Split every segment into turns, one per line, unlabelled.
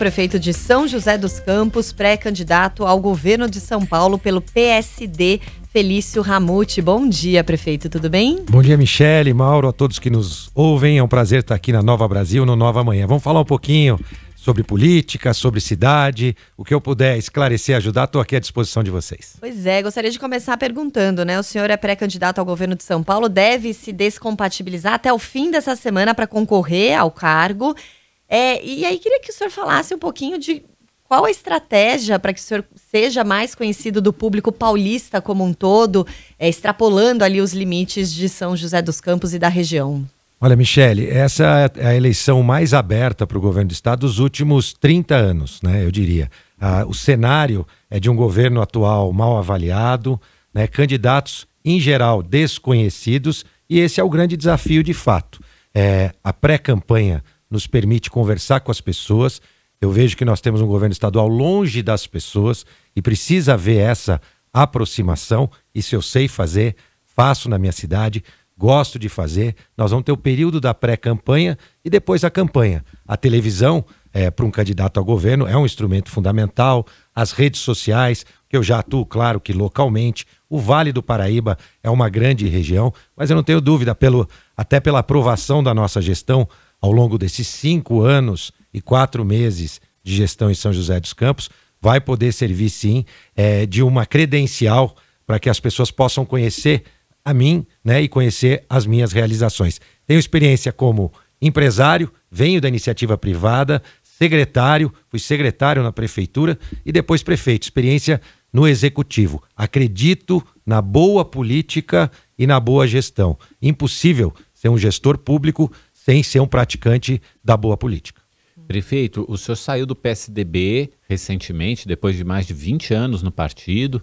prefeito de São José dos Campos, pré-candidato ao governo de São Paulo pelo PSD, Felício Ramute. Bom dia, prefeito, tudo bem?
Bom dia, Michele, Mauro, a todos que nos ouvem. É um prazer estar aqui na Nova Brasil, no Nova Manhã. Vamos falar um pouquinho sobre política, sobre cidade, o que eu puder esclarecer, ajudar, estou aqui à disposição de vocês.
Pois é, gostaria de começar perguntando, né? O senhor é pré-candidato ao governo de São Paulo, deve se descompatibilizar até o fim dessa semana para concorrer ao cargo. E aí queria que o senhor falasse um pouquinho de qual a estratégia para que o senhor seja mais conhecido do público paulista como um todo, extrapolando ali os limites de São José dos Campos e da região.
Olha, Michele, essa é a eleição mais aberta para o governo do estado dos últimos 30 anos, né, eu diria. O cenário é de um governo atual mal avaliado, né, candidatos, em geral, desconhecidos, e esse é o grande desafio de fato. A pré-campanha nos permite conversar com as pessoas. Eu vejo que nós temos um governo estadual longe das pessoas e precisa haver essa aproximação. Isso eu sei fazer, faço na minha cidade, gosto de fazer. Nós vamos ter o período da pré-campanha e depois a campanha. A televisão, para um candidato ao governo, é um instrumento fundamental. As redes sociais, que eu já atuo, claro que localmente. O Vale do Paraíba é uma grande região, mas eu não tenho dúvida, até pela aprovação da nossa gestão ao longo desses 5 anos e 4 meses de gestão em São José dos Campos, vai poder servir sim de uma credencial para que as pessoas possam conhecer a mim, né, e conhecer as minhas realizações. Tenho experiência como empresário, venho da iniciativa privada, fui secretário na prefeitura e depois prefeito, experiência no executivo. Acredito na boa política e na boa gestão. Impossível ser um gestor público sem ser um praticante da boa política.
Prefeito, o senhor saiu do PSDB recentemente, depois de mais de 20 anos no partido.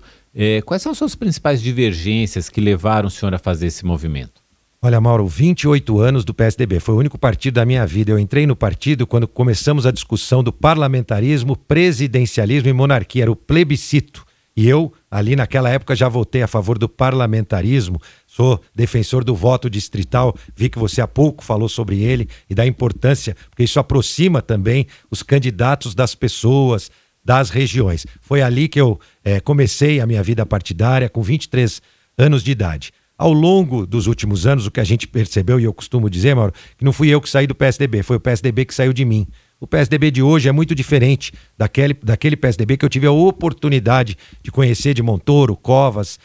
Quais são as suas principais divergências que levaram o senhor a fazer esse movimento?
Olha, Mauro, 28 anos do PSDB, foi o único partido da minha vida. Eu entrei no partido quando começamos a discussão do parlamentarismo, presidencialismo e monarquia, era o plebiscito. E eu, ali naquela época, já votei a favor do parlamentarismo, sou defensor do voto distrital, vi que você há pouco falou sobre ele e da importância, porque isso aproxima também os candidatos das pessoas, das regiões. Foi ali que eu comecei a minha vida partidária, com 23 anos de idade. Ao longo dos últimos anos, o que a gente percebeu, e eu costumo dizer, Mauro, que não fui eu que saí do PSDB, foi o PSDB que saiu de mim. O PSDB de hoje é muito diferente daquele PSDB que eu tive a oportunidade de conhecer, de Montoro, Covas,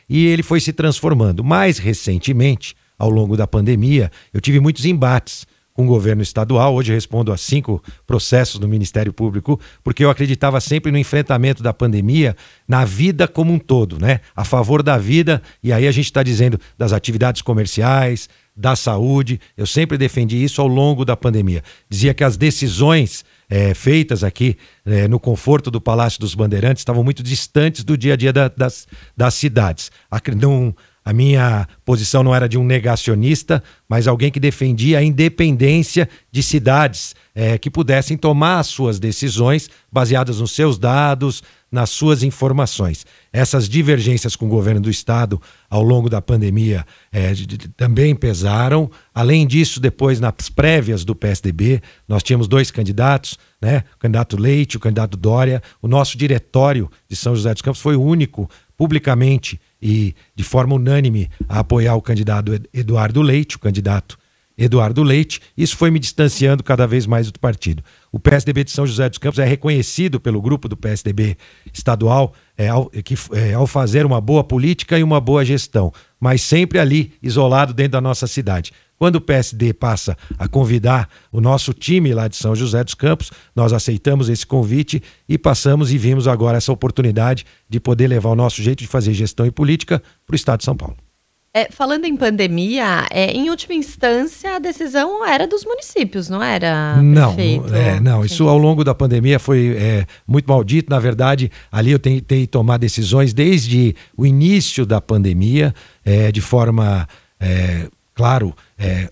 e ele foi se transformando. Mais recentemente, ao longo da pandemia, eu tive muitos embates com o governo estadual. Hoje eu respondo a 5 processos no Ministério Público, porque eu acreditava sempre no enfrentamento da pandemia, na vida como um todo, né? A favor da vida, e aí a gente está dizendo das atividades comerciais, da saúde. Eu sempre defendi isso ao longo da pandemia. Dizia que as decisões feitas aqui no conforto do Palácio dos Bandeirantes estavam muito distantes do dia a dia das cidades. A minha posição não era de um negacionista, mas alguém que defendia a independência de cidades que pudessem tomar as suas decisões baseadas nos seus dados, nas suas informações. Essas divergências com o governo do estado ao longo da pandemia também pesaram. Além disso, depois nas prévias do PSDB, nós tínhamos 2 candidatos, né? O candidato Leite, o candidato Dória. O nosso diretório de São José dos Campos foi o único, publicamente e de forma unânime, a apoiar o candidato Eduardo Leite, o candidato Eduardo Leite. Isso foi me distanciando cada vez mais do partido. O PSDB de São José dos Campos é reconhecido pelo grupo do PSDB estadual ao fazer uma boa política e uma boa gestão, mas sempre ali, isolado dentro da nossa cidade. Quando o PSD passa a convidar o nosso time lá de São José dos Campos, nós aceitamos esse convite e passamos e vimos agora essa oportunidade de poder levar o nosso jeito de fazer gestão e política para o estado de São Paulo.
Falando em pandemia, em última instância a decisão era dos municípios, não era?
Não, isso ao longo da pandemia foi muito maldito. Na verdade, ali eu tentei tomar decisões desde o início da pandemia, de forma, claro,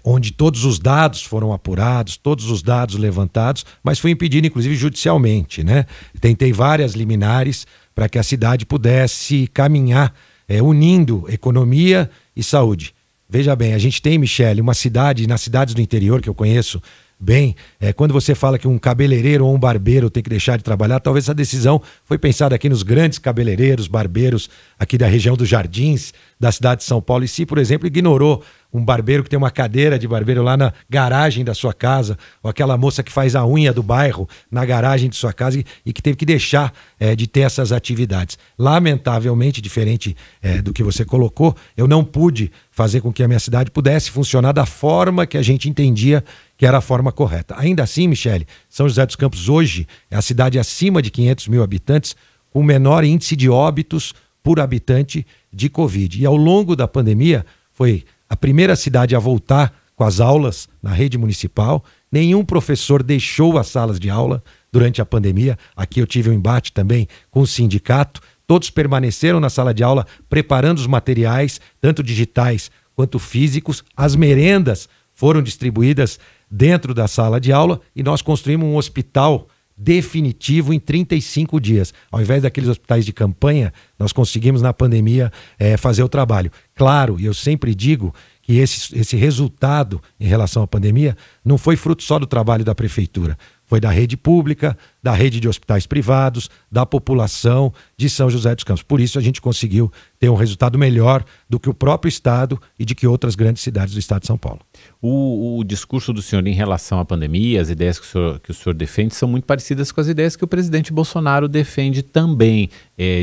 onde todos os dados foram apurados, todos os dados levantados, mas fui impedido inclusive judicialmente, né? Tentei várias liminares para que a cidade pudesse caminhar unindo economia e saúde. Veja bem, a gente tem, Michele, uma cidade, nas cidades do interior que eu conheço bem, quando você fala que um cabeleireiro ou um barbeiro tem que deixar de trabalhar, talvez essa decisão foi pensada aqui nos grandes cabeleireiros, barbeiros aqui da região dos Jardins, da cidade de São Paulo. E se, por exemplo, ignorou um barbeiro que tem uma cadeira de barbeiro lá na garagem da sua casa, ou aquela moça que faz a unha do bairro na garagem de sua casa e que teve que deixar de ter essas atividades. Lamentavelmente, diferente do que você colocou, eu não pude fazer com que a minha cidade pudesse funcionar da forma que a gente entendia que era a forma correta. Ainda assim, Michele, São José dos Campos hoje é a cidade acima de 500 mil habitantes com o menor índice de óbitos por habitante de Covid. E ao longo da pandemia foi a primeira cidade a voltar com as aulas na rede municipal. Nenhum professor deixou as salas de aula durante a pandemia. Aqui eu tive um embate também com o sindicato. Todos permaneceram na sala de aula preparando os materiais, tanto digitais quanto físicos. As merendas foram distribuídas dentro da sala de aula e nós construímos um hospital definitivo em 35 dias. Ao invés daqueles hospitais de campanha, nós conseguimos na pandemia fazer o trabalho. Claro, e eu sempre digo que esse resultado em relação à pandemia não foi fruto só do trabalho da prefeitura, foi da rede pública, da rede de hospitais privados, da população de São José dos Campos. Por isso a gente conseguiu ter um resultado melhor do que o próprio estado e de que outras grandes cidades do estado de São Paulo.
O discurso do senhor em relação à pandemia, as ideias que o senhor defende são muito parecidas com as ideias que o presidente Bolsonaro defende também,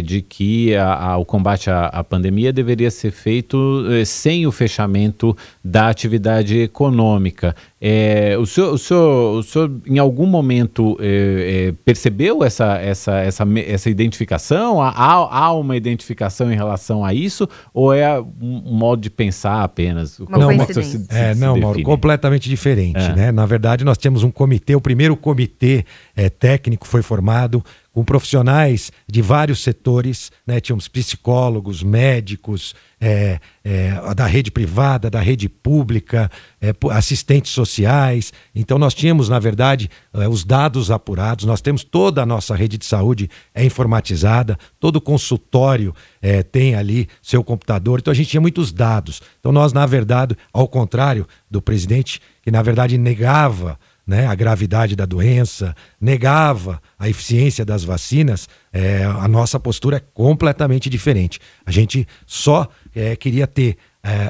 de que o combate à pandemia deveria ser feito sem o fechamento da atividade econômica. O senhor em algum momento percebeu essa identificação? Há uma identificação em relação a isso? Ou é um modo de pensar apenas?
Não, Mauro, completamente diferente. Né? Na verdade, nós temos um comitê, o primeiro comitê técnico foi formado com profissionais de vários setores, né? Tínhamos psicólogos, médicos, da rede privada, da rede pública, assistentes sociais. Então nós tínhamos, na verdade, os dados apurados, nós temos toda a nossa rede de saúde informatizada, todo consultório tem ali seu computador, então a gente tinha muitos dados. Então nós, na verdade, ao contrário do presidente, que na verdade negava, né, a gravidade da doença, negava a eficiência das vacinas, a nossa postura é completamente diferente. A gente só queria ter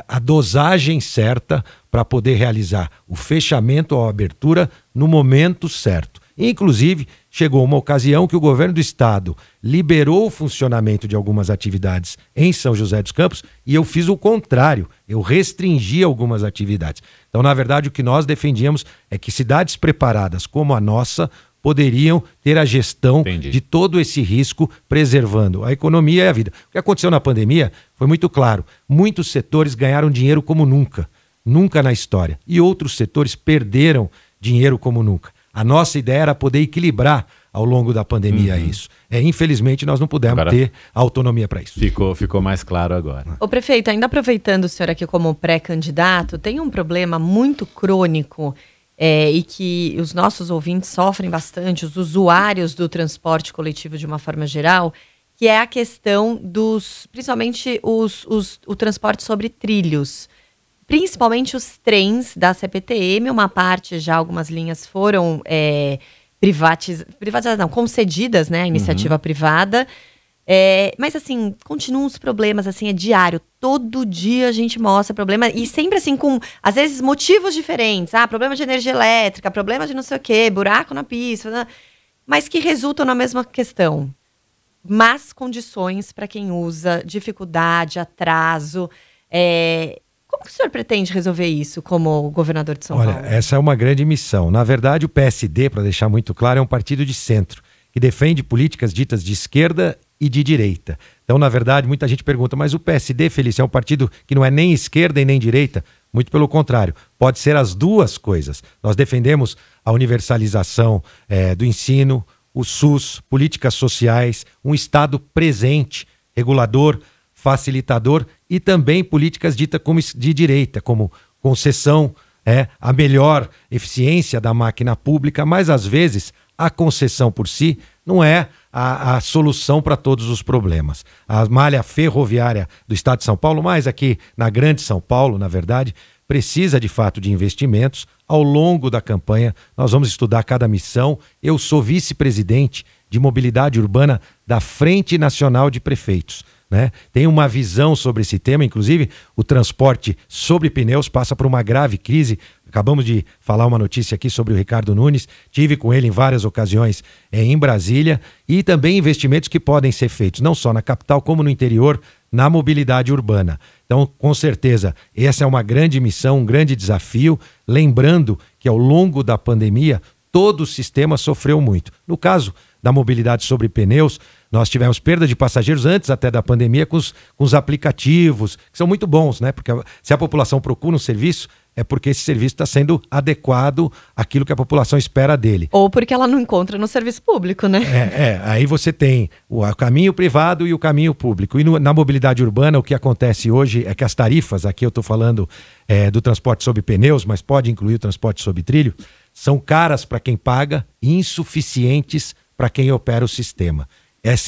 a dosagem certa para poder realizar o fechamento ou a abertura no momento certo. Inclusive, chegou uma ocasião que o governo do estado liberou o funcionamento de algumas atividades em São José dos Campos e eu fiz o contrário, eu restringi algumas atividades. Então, na verdade, o que nós defendíamos é que cidades preparadas como a nossa poderiam ter a gestão de todo esse risco, preservando a economia e a vida. O que aconteceu na pandemia foi muito claro. Muitos setores ganharam dinheiro como nunca, nunca na história. E outros setores perderam dinheiro como nunca. A nossa ideia era poder equilibrar ao longo da pandemia isso. Infelizmente, nós não pudemos ter autonomia para isso.
Ficou mais claro agora.
Ô prefeito, ainda aproveitando o senhor aqui como pré-candidato, tem um problema muito crônico e que os nossos ouvintes sofrem bastante, os usuários do transporte coletivo de uma forma geral, que é a questão principalmente o transporte sobre trilhos. Principalmente os trens da CPTM, uma parte já, algumas linhas foram privatizadas, não, concedidas, né, a iniciativa privada, mas assim, continuam os problemas, assim, é diário, todo dia a gente mostra problema, e sempre assim, com, às vezes, motivos diferentes, problema de energia elétrica, problema de não sei o quê, buraco na pista, né, mas que resultam na mesma questão, más condições para quem usa, dificuldade, atraso, como que o senhor pretende resolver isso como governador de São Paulo?
Olha, essa é uma grande missão. Na verdade, o PSD, para deixar muito claro, é um partido de centro, que defende políticas ditas de esquerda e de direita. Então, na verdade, muita gente pergunta, mas o PSD, Felício, é um partido que não é nem esquerda e nem direita? Muito pelo contrário, pode ser as duas coisas. Nós defendemos a universalização do ensino, o SUS, políticas sociais, um Estado presente, regulador, facilitador e também políticas ditas como de direita, como concessão, a melhor eficiência da máquina pública, mas às vezes a concessão por si não é a solução para todos os problemas. A malha ferroviária do estado de São Paulo, mais aqui na grande São Paulo, na verdade, precisa de fato de investimentos. Ao longo da campanha, nós vamos estudar cada missão. Eu sou vice-presidente de mobilidade urbana da Frente Nacional de Prefeitos, né? Tem uma visão sobre esse tema, inclusive o transporte sobre pneus passa por uma grave crise. Acabamos de falar uma notícia aqui sobre o Ricardo Nunes, tive com ele em várias ocasiões em Brasília, e também investimentos que podem ser feitos não só na capital como no interior, na mobilidade urbana. Então, com certeza, essa é uma grande missão, um grande desafio, lembrando que ao longo da pandemia todo o sistema sofreu muito. No caso da mobilidade sobre pneus, nós tivemos perda de passageiros antes até da pandemia com os aplicativos, que são muito bons, né? Porque se a população procura um serviço, é porque esse serviço está sendo adequado àquilo que a população espera dele.
Ou porque ela não encontra no serviço público, né?
Aí você tem o caminho privado e o caminho público. E na mobilidade urbana, o que acontece hoje é que as tarifas, aqui eu estou falando do transporte sobre pneus, mas pode incluir o transporte sobre trilho, são caras para quem paga e insuficientes para quem opera o sistema.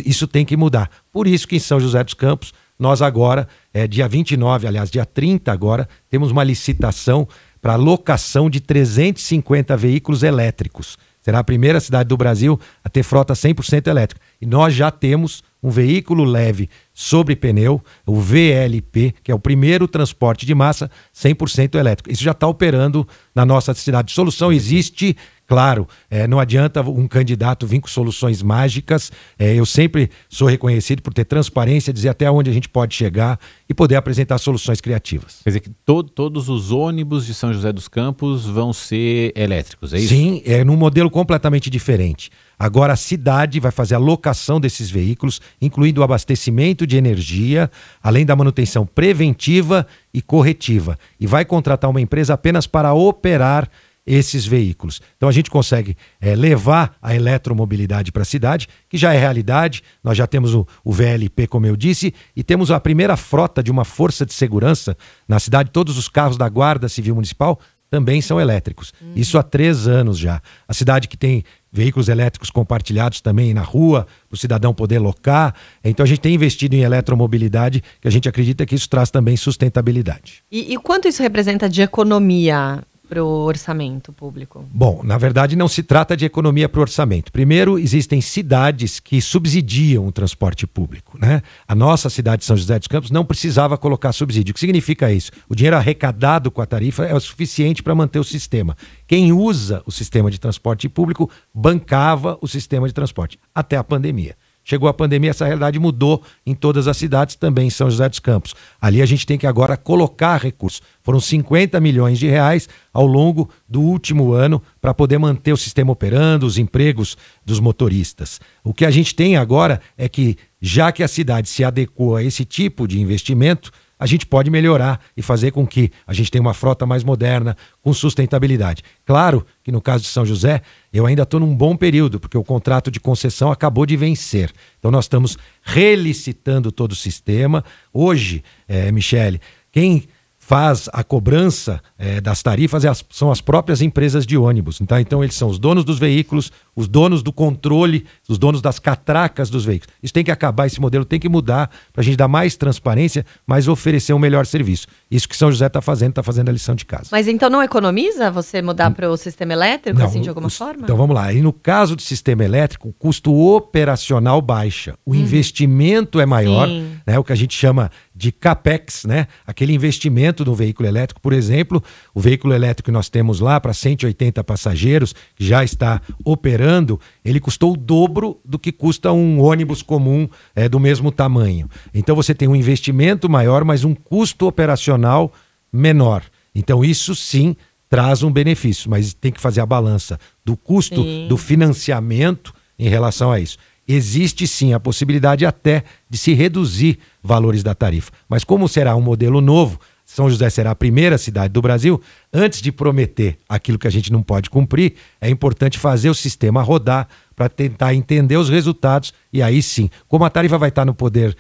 Isso tem que mudar. Por isso que em São José dos Campos, nós agora, dia 29, aliás, dia 30 agora, temos uma licitação para locação de 350 veículos elétricos. Será a primeira cidade do Brasil a ter frota 100% elétrica. E nós já temos um veículo leve sobre pneu, o VLP, que é o primeiro transporte de massa 100% elétrico. Isso já está operando na nossa cidade. Solução existe, claro, não adianta um candidato vir com soluções mágicas. Eu sempre sou reconhecido por ter transparência, dizer até onde a gente pode chegar e poder apresentar soluções criativas.
Quer dizer que todos os ônibus de São José dos Campos vão ser elétricos, é isso?
Sim, é num modelo completamente diferente. Agora a cidade vai fazer a locação desses veículos, incluindo o abastecimento de energia, além da manutenção preventiva e corretiva. E vai contratar uma empresa apenas para operar esses veículos. Então a gente consegue levar a eletromobilidade para a cidade, que já é realidade. Nós já temos o VLP, como eu disse, e temos a primeira frota de uma força de segurança na cidade. Todos os carros da Guarda Civil Municipal também são elétricos. Isso há 3 anos já. A cidade que tem veículos elétricos compartilhados também na rua, para o cidadão poder locar. Então a gente tem investido em eletromobilidade, que a gente acredita que isso traz também sustentabilidade.
E quanto isso representa de economia para o orçamento público?
Bom, na verdade não se trata de economia para o orçamento. Primeiro, existem cidades que subsidiam o transporte público, né? A nossa cidade de São José dos Campos não precisava colocar subsídio. O que significa isso? O dinheiro arrecadado com a tarifa é o suficiente para manter o sistema. Quem usa o sistema de transporte público bancava o sistema de transporte, até a pandemia. Chegou a pandemia, essa realidade mudou em todas as cidades, também em São José dos Campos. Ali a gente tem que agora colocar recursos. Foram 50 milhões de reais ao longo do último ano para poder manter o sistema operando, os empregos dos motoristas. O que a gente tem agora é que, já que a cidade se adequou a esse tipo de investimento, a gente pode melhorar e fazer com que a gente tenha uma frota mais moderna, com sustentabilidade. Claro que no caso de São José, eu ainda estou num bom período, porque o contrato de concessão acabou de vencer. Então nós estamos relicitando todo o sistema. Hoje, Michele, quem faz a cobrança das tarifas são as próprias empresas de ônibus. Então eles são os donos dos veículos, os donos do controle, os donos das catracas dos veículos. Isso tem que acabar, esse modelo tem que mudar para a gente dar mais transparência, mas oferecer um melhor serviço. Isso que São José está fazendo a lição de casa.
Mas então não economiza você mudar para o sistema elétrico,
não,
assim, de alguma forma?
Então vamos lá. E no caso do sistema elétrico, o custo operacional baixa. O investimento é maior, né? O que a gente chama de CAPEX, né? Aquele investimento no veículo elétrico. Por exemplo, o veículo elétrico que nós temos lá para 180 passageiros, que já está operando, ele custou o dobro do que custa um ônibus comum do mesmo tamanho. Então você tem um investimento maior, mas um custo operacional menor. Então isso sim traz um benefício, mas tem que fazer a balança do custo do financiamento em relação a isso. Existe sim a possibilidade até de se reduzir valores da tarifa. Mas como será um modelo novo, São José será a primeira cidade do Brasil, antes de prometer aquilo que a gente não pode cumprir, é importante fazer o sistema rodar para tentar entender os resultados e aí sim, como a tarifa vai estar no poder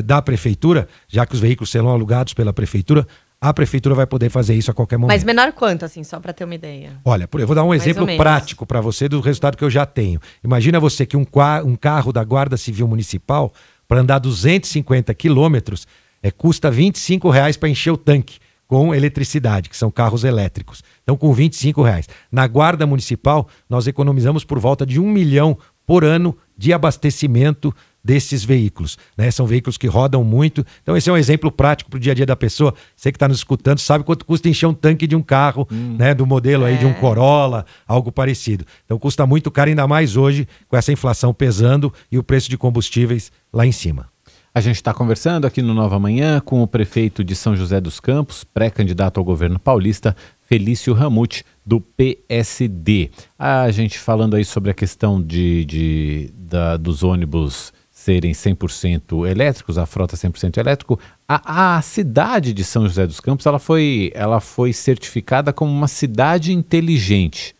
da prefeitura, já que os veículos serão alugados pela prefeitura, a prefeitura vai poder fazer isso a qualquer momento.
Mas menor quanto, assim, só para ter uma ideia?
Olha, eu vou dar um exemplo prático para você do resultado que eu já tenho. Imagina você que um carro da Guarda Civil Municipal, para andar 250 quilômetros, custa R$ 25 para encher o tanque. com eletricidade, que são carros elétricos. Então, com R$25. Na Guarda Municipal, nós economizamos por volta de 1 milhão por ano de abastecimento desses veículos, né? São veículos que rodam muito. Então esse é um exemplo prático para o dia a dia da pessoa. Você que está nos escutando sabe quanto custa encher um tanque de um carro, né? Do modelo aí de um Corolla, algo parecido. Então custa muito caro, ainda mais hoje com essa inflação pesando e o preço de combustíveis lá em cima.
A gente está conversando aqui no Nova Manhã com o prefeito de São José dos Campos, pré-candidato ao governo paulista, Felício Ramute, do PSD. A gente falando aí sobre a questão dos ônibus serem 100% elétricos, a frota 100% elétrico, a cidade de São José dos Campos ela foi certificada como uma cidade inteligente.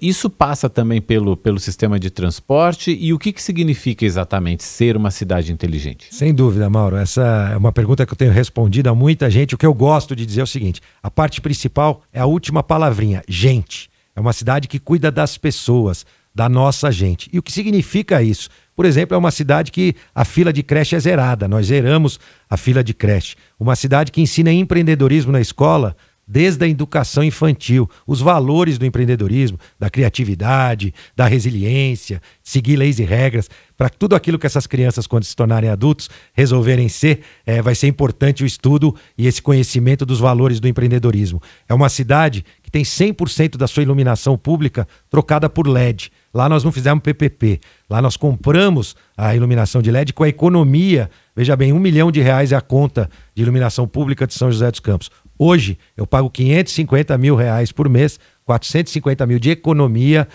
Isso passa também pelo sistema de transporte, e o que significa exatamente ser uma cidade inteligente?
Sem dúvida, Mauro, essa é uma pergunta que eu tenho respondido a muita gente. O que eu gosto de dizer é o seguinte: a parte principal é a última palavrinha, gente. É uma cidade que cuida das pessoas, da nossa gente. E o que significa isso? Por exemplo, é uma cidade que a fila de creche é zerada, nós zeramos a fila de creche. Uma cidade que ensina empreendedorismo na escola, desde a educação infantil, os valores do empreendedorismo, da criatividade, da resiliência, seguir leis e regras, para tudo aquilo que essas crianças, quando se tornarem adultos, resolverem ser, vai ser importante o estudo e esse conhecimento dos valores do empreendedorismo. É uma cidade que tem 100% da sua iluminação pública trocada por LED. Lá nós não fizemos PPP, lá nós compramos a iluminação de LED com a economia. Veja bem, R$1 milhão é a conta de iluminação pública de São José dos Campos. Hoje eu pago R$550 mil por mês, 450 mil de economia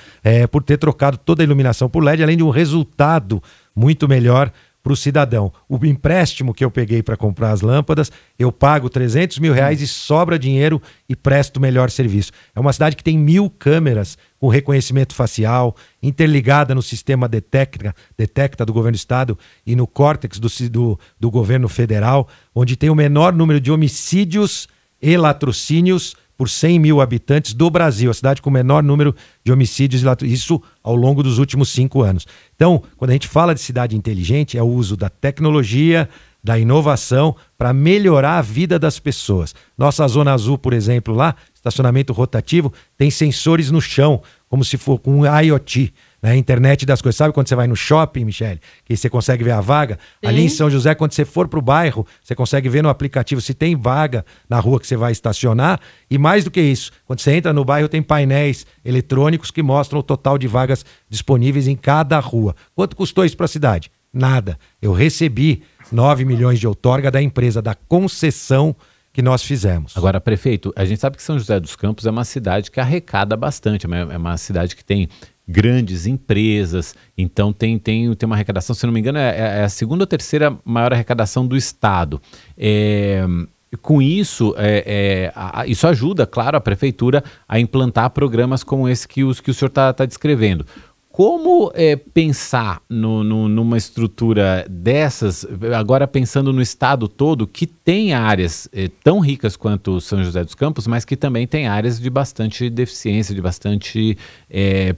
por ter trocado toda a iluminação por LED, além de um resultado muito melhor para o cidadão. O empréstimo que eu peguei para comprar as lâmpadas, eu pago R$300 mil e sobra dinheiro e presto melhor serviço. É uma cidade que tem 1.000 câmeras com reconhecimento facial, interligada no sistema Detecta do governo do estado e no Córtex do governo federal, onde tem o menor número de homicídios e latrocínios por 100 mil habitantes do Brasil, a cidade com o menor número de homicídios e latrocínios, isso ao longo dos últimos 5 anos. Então, quando a gente fala de cidade inteligente, é o uso da tecnologia, da inovação para melhorar a vida das pessoas. Nossa Zona Azul, por exemplo, lá, estacionamento rotativo, tem sensores no chão, como se for com um IoT, né? Internet das coisas. Sabe quando você vai no shopping, Michele, que você consegue ver a vaga? Sim. Ali em São José, quando você for para o bairro, você consegue ver no aplicativo se tem vaga na rua que você vai estacionar. E mais do que isso, quando você entra no bairro, tem painéis eletrônicos que mostram o total de vagas disponíveis em cada rua. Quanto custou isso para a cidade? Nada. Eu recebi 9 milhões de outorga da empresa, da concessão que nós fizemos.
Agora, prefeito, a gente sabe que São José dos Campos é uma cidade que arrecada bastante, é uma cidade que tem grandes empresas, então tem uma arrecadação, se não me engano, é a segunda ou terceira maior arrecadação do estado. Com isso, isso ajuda, claro, a prefeitura a implantar programas como esse que o senhor está descrevendo. Como pensar numa estrutura dessas, agora pensando no estado todo, que tem áreas tão ricas quanto São José dos Campos, mas que também tem áreas de bastante deficiência, de bastante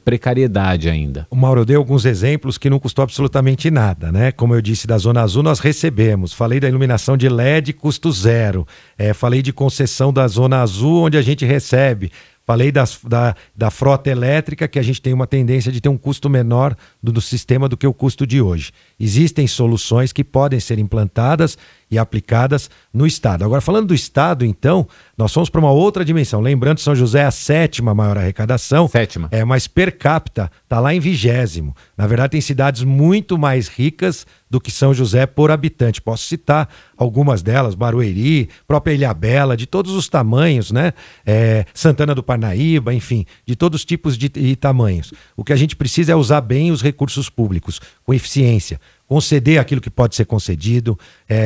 precariedade ainda?
O Mauro deu alguns exemplos que não custou absolutamente nada, né? Como eu disse, da Zona Azul nós recebemos. Falei da iluminação de LED, custo zero. Falei de concessão da Zona Azul, onde a gente recebe. Falei da frota elétrica, que a gente tem uma tendência de ter um custo menor do sistema do que o custo de hoje. Existem soluções que podem ser implantadas e aplicadas no estado. Agora, falando do estado, então, nós fomos para uma outra dimensão. Lembrando, São José é a 7ª maior arrecadação.
7ª.
Mas per capita está lá em 20º. Na verdade, tem cidades muito mais ricas do que São José por habitante. Posso citar algumas delas, Barueri, própria Ilhabela, de todos os tamanhos, né? Santana do Parnaíba, enfim, de todos os tipos e tamanhos. O que a gente precisa é usar bem os recursos públicos, com eficiência, conceder aquilo que pode ser concedido,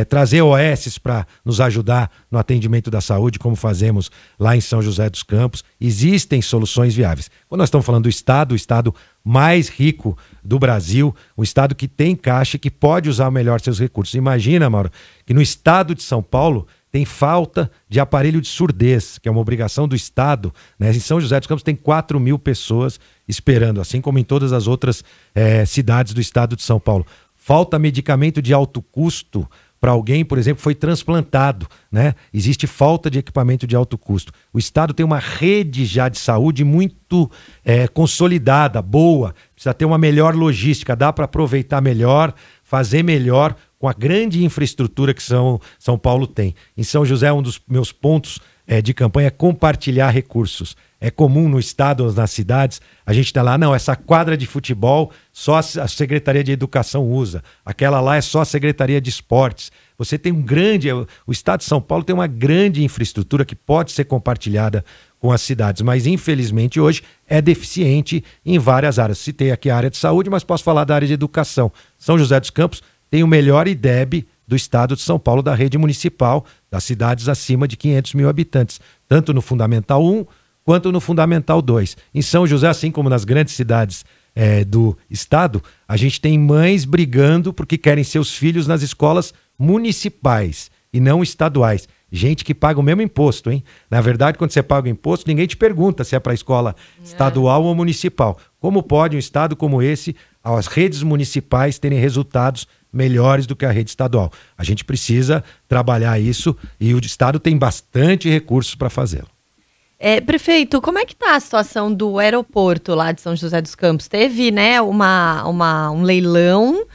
trazer OS para nos ajudar no atendimento da saúde, como fazemos lá em São José dos Campos. Existem soluções viáveis. Quando nós estamos falando do estado, o estado mais rico do Brasil, um estado que tem caixa e que pode usar melhor seus recursos. Imagina, Mauro, que no estado de São Paulo tem falta de aparelho de surdez, que é uma obrigação do estado, né? Em São José dos Campos tem 4 mil pessoas esperando, assim como em todas as outras cidades do estado de São Paulo. Falta medicamento de alto custo para alguém, por exemplo, foi transplantado, né? Existe falta de equipamento de alto custo. O Estado tem uma rede já de saúde muito consolidada, boa, precisa ter uma melhor logística, dá para aproveitar melhor, fazer melhor com a grande infraestrutura que São Paulo tem. Em São José, um dos meus pontos de campanha é compartilhar recursos. É comum no estado ou nas cidades, a gente tá lá, não, essa quadra de futebol só a Secretaria de Educação usa, aquela lá é só a Secretaria de Esportes. Você tem o estado de São Paulo tem uma grande infraestrutura que pode ser compartilhada com as cidades, mas infelizmente hoje é deficiente em várias áreas. Citei aqui a área de saúde, mas posso falar da área de educação. São José dos Campos tem o melhor IDEB do estado de São Paulo, da rede municipal, das cidades acima de 500 mil habitantes, tanto no Fundamental 1 quanto no Fundamental 2. Em São José, assim como nas grandes cidades do estado, a gente tem mães brigando porque querem seus filhos nas escolas municipais e não estaduais. Gente que paga o mesmo imposto, hein? Na verdade, quando você paga o imposto, ninguém te pergunta se é para a escola estadual ou municipal. Como pode um estado como esse, as redes municipais terem resultados melhores do que a rede estadual? A gente precisa trabalhar isso e o estado tem bastante recursos para fazê-lo.
Prefeito, como é que está a situação do aeroporto lá de São José dos Campos? Teve, né, um leilão,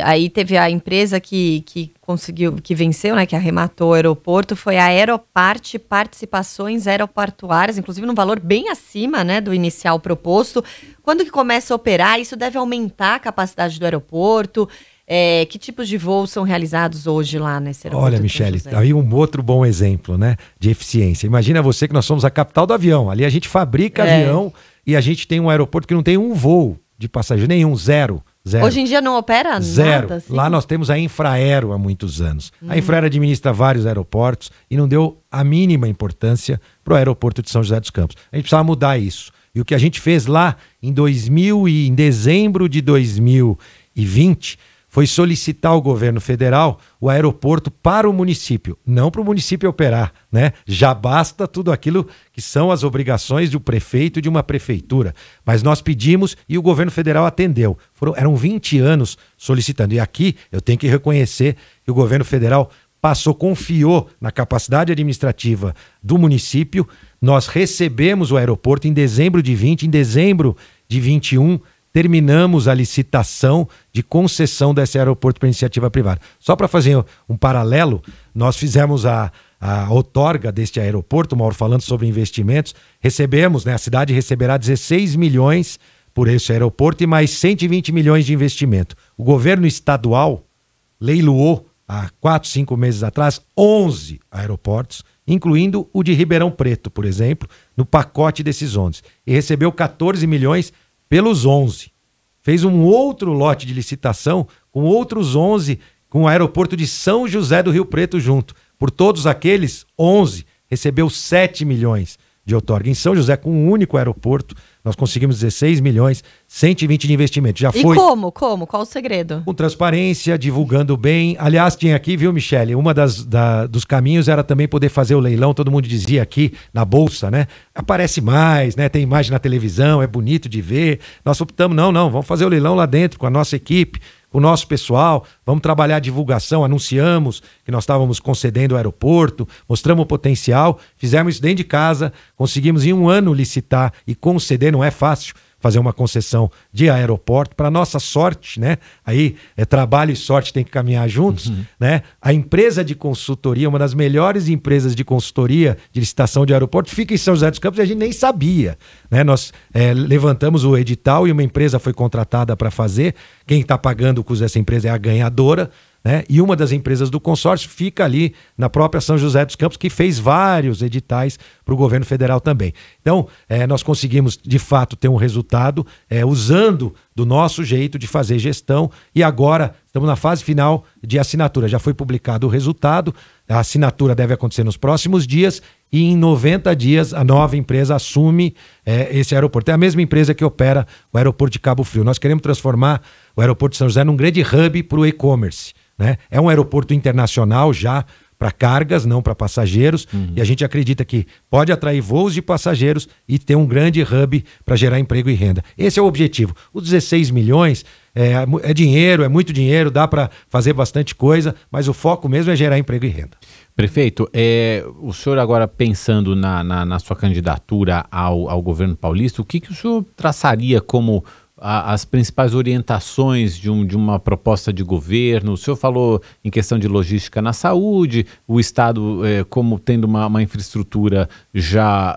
aí teve a empresa que conseguiu, que venceu, né, que arrematou o aeroporto, foi a Aeroparte Participações Aeroportuárias, inclusive num valor bem acima, né, do inicial proposto. Quando que começa a operar? Isso deve aumentar a capacidade do aeroporto? Que tipos de voos são realizados hoje lá nesse aeroporto?
Olha, Michele, aí um outro bom exemplo, né, de eficiência. Imagina você que nós somos a capital do avião. Ali a gente fabrica avião e a gente tem um aeroporto que não tem um voo de passageiro, nenhum, zero.
Hoje em dia não opera
zero.
Nada? Assim?
Lá nós temos a Infraero há muitos anos. A Infraero administra vários aeroportos e não deu a mínima importância para o aeroporto de São José dos Campos. A gente precisava mudar isso. E o que a gente fez lá em dezembro de 2020 foi solicitar ao governo federal o aeroporto para o município, não para o município operar, né? Já basta tudo aquilo que são as obrigações de um prefeito e de uma prefeitura. Mas nós pedimos e o governo federal atendeu. Eram 20 anos solicitando. E aqui eu tenho que reconhecer que o governo federal confiou na capacidade administrativa do município. Nós recebemos o aeroporto em dezembro de 20, em dezembro de 21, terminamos a licitação de concessão desse aeroporto para iniciativa privada. Só para fazer um paralelo, nós fizemos a outorga deste aeroporto, Mauro, falando sobre investimentos, recebemos, né, a cidade receberá 16 milhões por esse aeroporto e mais 120 milhões de investimento. O governo estadual leiloou há 4, 5 meses atrás 11 aeroportos, incluindo o de Ribeirão Preto, por exemplo, no pacote desses 11, e recebeu 14 milhões pelos 11. Fez um outro lote de licitação com outros 11, com o aeroporto de São José do Rio Preto junto. Por todos aqueles, 11 recebeu 7 milhões de outorga. Em São José, com um único aeroporto, nós conseguimos 16 milhões, 120 de investimento. Já foi.
E como? Qual o segredo?
Com transparência, divulgando bem. Aliás, tinha aqui, viu, Michele? Uma dos caminhos era também poder fazer o leilão. Todo mundo dizia aqui na Bolsa, né? Aparece mais, né? Tem imagem na televisão, é bonito de ver. Nós optamos, não, vamos fazer o leilão lá dentro com a nossa equipe, com o nosso pessoal, vamos trabalhar a divulgação, anunciamos que nós estávamos concedendo o aeroporto, mostramos o potencial, fizemos isso dentro de casa, conseguimos em um ano licitar e conceder, não é fácil fazer uma concessão de aeroporto, para nossa sorte, né? Aí trabalho e sorte tem que caminhar juntos, né? A empresa de consultoria, uma das melhores empresas de consultoria de licitação de aeroporto, fica em São José dos Campos e a gente nem sabia, né? Nós levantamos o edital e uma empresa foi contratada para fazer. Quem está pagando o custo dessa empresa é a ganhadora, né? E uma das empresas do consórcio fica ali na própria São José dos Campos, que fez vários editais para o governo federal também. Então, nós conseguimos, de fato, ter um resultado usando do nosso jeito de fazer gestão e agora estamos na fase final de assinatura. Já foi publicado o resultado, a assinatura deve acontecer nos próximos dias e em 90 dias a nova empresa assume esse aeroporto. É a mesma empresa que opera o aeroporto de Cabo Frio. Nós queremos transformar o aeroporto de São José num grande hub para o e-commerce, né? É um aeroporto internacional já para cargas, não para passageiros, e a gente acredita que pode atrair voos de passageiros e ter um grande hub para gerar emprego e renda. Esse é o objetivo. Os 16 milhões é dinheiro, é muito dinheiro, dá para fazer bastante coisa, mas o foco mesmo é gerar emprego e renda.
Prefeito, o senhor agora pensando na sua candidatura ao governo paulista, o que o senhor traçaria como as principais orientações de uma proposta de governo? O senhor falou em questão de logística na saúde, o Estado como tendo uma infraestrutura já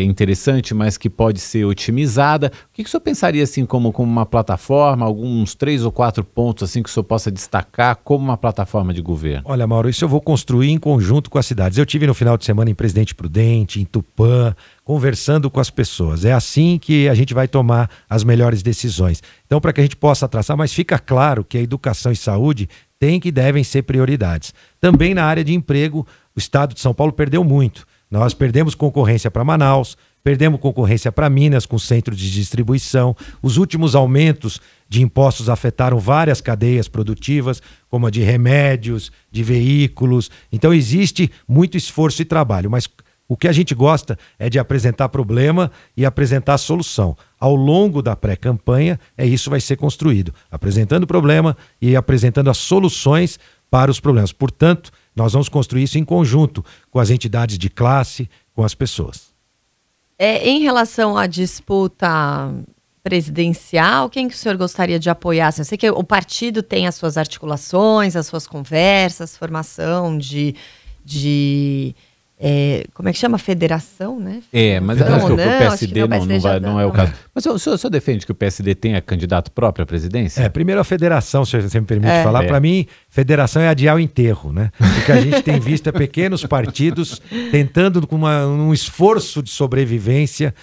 interessante, mas que pode ser otimizada. O que o senhor pensaria assim como uma plataforma, alguns 3 ou 4 pontos assim que o senhor possa destacar como uma plataforma de governo?
Olha, Mauro, isso eu vou construir em conjunto com as cidades. Eu tive no final de semana em Presidente Prudente, em Tupã, conversando com as pessoas. É assim que a gente vai tomar as melhores decisões. Então, para que a gente possa traçar, mas fica claro que a educação e saúde devem ser prioridades. Também na área de emprego, o Estado de São Paulo perdeu muito. Nós perdemos concorrência para Manaus, perdemos concorrência para Minas com centro de distribuição. Os últimos aumentos de impostos afetaram várias cadeias produtivas, como a de remédios, de veículos. Então, existe muito esforço e trabalho, mas o que a gente gosta é de apresentar problema e apresentar solução. Ao longo da pré-campanha, isso vai ser construído, apresentando o problema e apresentando as soluções para os problemas. Portanto, nós vamos construir isso em conjunto com as entidades de classe, com as pessoas.
Em relação à disputa presidencial, quem que o senhor gostaria de apoiar? Eu sei que o partido tem as suas articulações, as suas conversas, formação como é que chama? Federação, né?
Mas eu acho que o PSD não é o caso. Mas o senhor defende que o PSD tenha candidato próprio à presidência?
Primeiro a federação, se você me permite falar. Para mim, federação é adiar o enterro, né? O que a gente tem visto é pequenos partidos tentando, com um esforço de sobrevivência,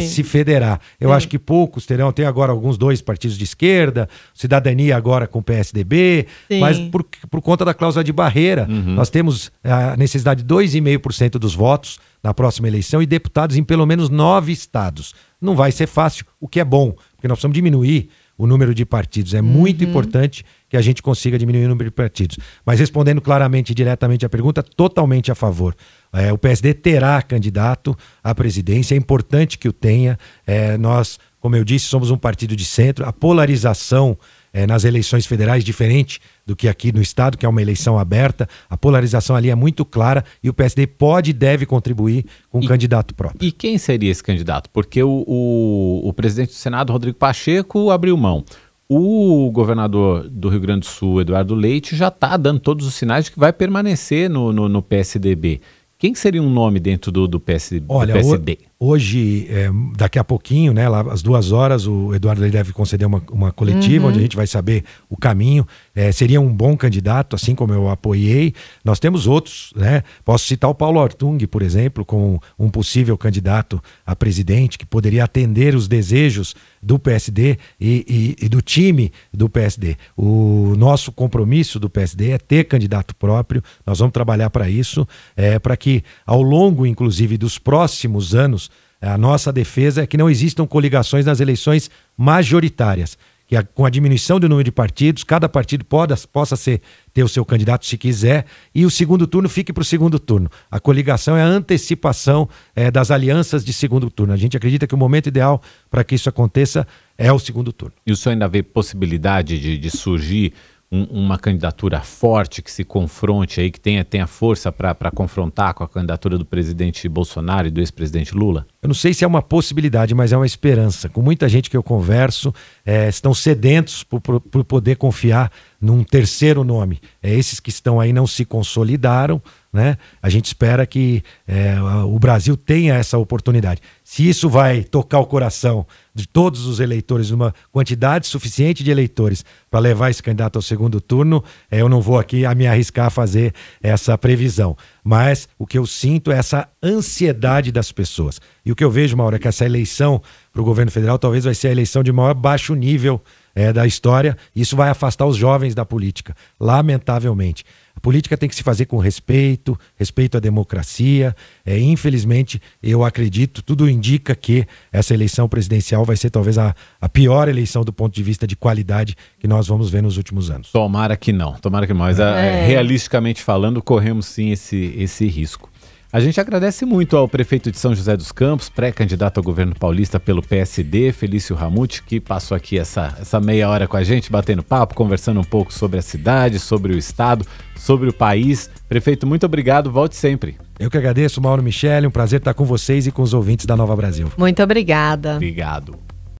se federar. Eu acho que poucos terão, tem agora alguns 2 partidos de esquerda, Cidadania agora com o PSDB, mas por conta da cláusula de barreira, nós temos a necessidade de 2,5% dos votos na próxima eleição e deputados em pelo menos 9 estados. Não vai ser fácil, o que é bom, porque nós precisamos diminuir o número de partidos. É muito importante que a gente consiga diminuir o número de partidos. Mas respondendo claramente e diretamente a pergunta, totalmente a favor. O PSD terá candidato à presidência, é importante que o tenha. Nós, como eu disse, somos um partido de centro. A polarização nas eleições federais, diferente do que aqui no estado, que é uma eleição aberta, a polarização ali é muito clara e o PSD pode e deve contribuir com um candidato próprio.
E quem seria esse candidato? Porque o presidente do Senado, Rodrigo Pacheco, abriu mão. O governador do Rio Grande do Sul, Eduardo Leite, já está dando todos os sinais de que vai permanecer no PSDB. Quem seria um nome dentro do PSD?
Hoje, daqui a pouquinho, né, lá às 2 horas, o Eduardo Leite deve conceder uma coletiva onde a gente vai saber o caminho. Seria um bom candidato, assim como eu apoiei. Nós temos outros, né? Posso citar o Paulo Ortung, por exemplo, como um possível candidato a presidente, que poderia atender os desejos do PSD e do time do PSD. O nosso compromisso do PSD é ter candidato próprio. Nós vamos trabalhar para isso, para que ao longo, inclusive, dos próximos anos, a nossa defesa é que não existam coligações nas eleições majoritárias, que com a diminuição do número de partidos, cada partido possa ter o seu candidato se quiser, e o segundo turno fique para o segundo turno. A coligação é a antecipação das alianças de segundo turno. A gente acredita que o momento ideal para que isso aconteça é o segundo turno.
E o senhor ainda vê possibilidade de surgir uma candidatura forte que se confronte aí, que tenha força para confrontar com a candidatura do presidente Bolsonaro e do ex-presidente Lula?
Eu não sei se é uma possibilidade, mas é uma esperança. Com muita gente que eu converso, estão sedentos por poder confiar num terceiro nome. Esses que estão aí não se consolidaram, né? A gente espera que o Brasil tenha essa oportunidade. Se isso vai tocar o coração de todos os eleitores, uma quantidade suficiente de eleitores para levar esse candidato ao segundo turno, eu não vou aqui me arriscar a fazer essa previsão. Mas o que eu sinto é essa ansiedade das pessoas. E o que eu vejo, Mauro, é que essa eleição para o governo federal talvez vai ser a eleição de maior baixo nível da história. Isso vai afastar os jovens da política, lamentavelmente. A política tem que se fazer com respeito à democracia. Infelizmente, eu acredito, tudo indica que essa eleição presidencial vai ser talvez a pior eleição do ponto de vista de qualidade que nós vamos ver nos últimos anos.
Tomara que não, mas realisticamente falando, corremos sim esse risco. A gente agradece muito ao prefeito de São José dos Campos, pré-candidato ao governo paulista pelo PSD, Felício Ramute, que passou aqui essa meia hora com a gente, batendo papo, conversando um pouco sobre a cidade, sobre o estado, sobre o país. Prefeito, muito obrigado, volte sempre.
Eu que agradeço, Mauro Michele, um prazer estar com vocês e com os ouvintes da Nova Brasil.
Muito obrigada.
Obrigado.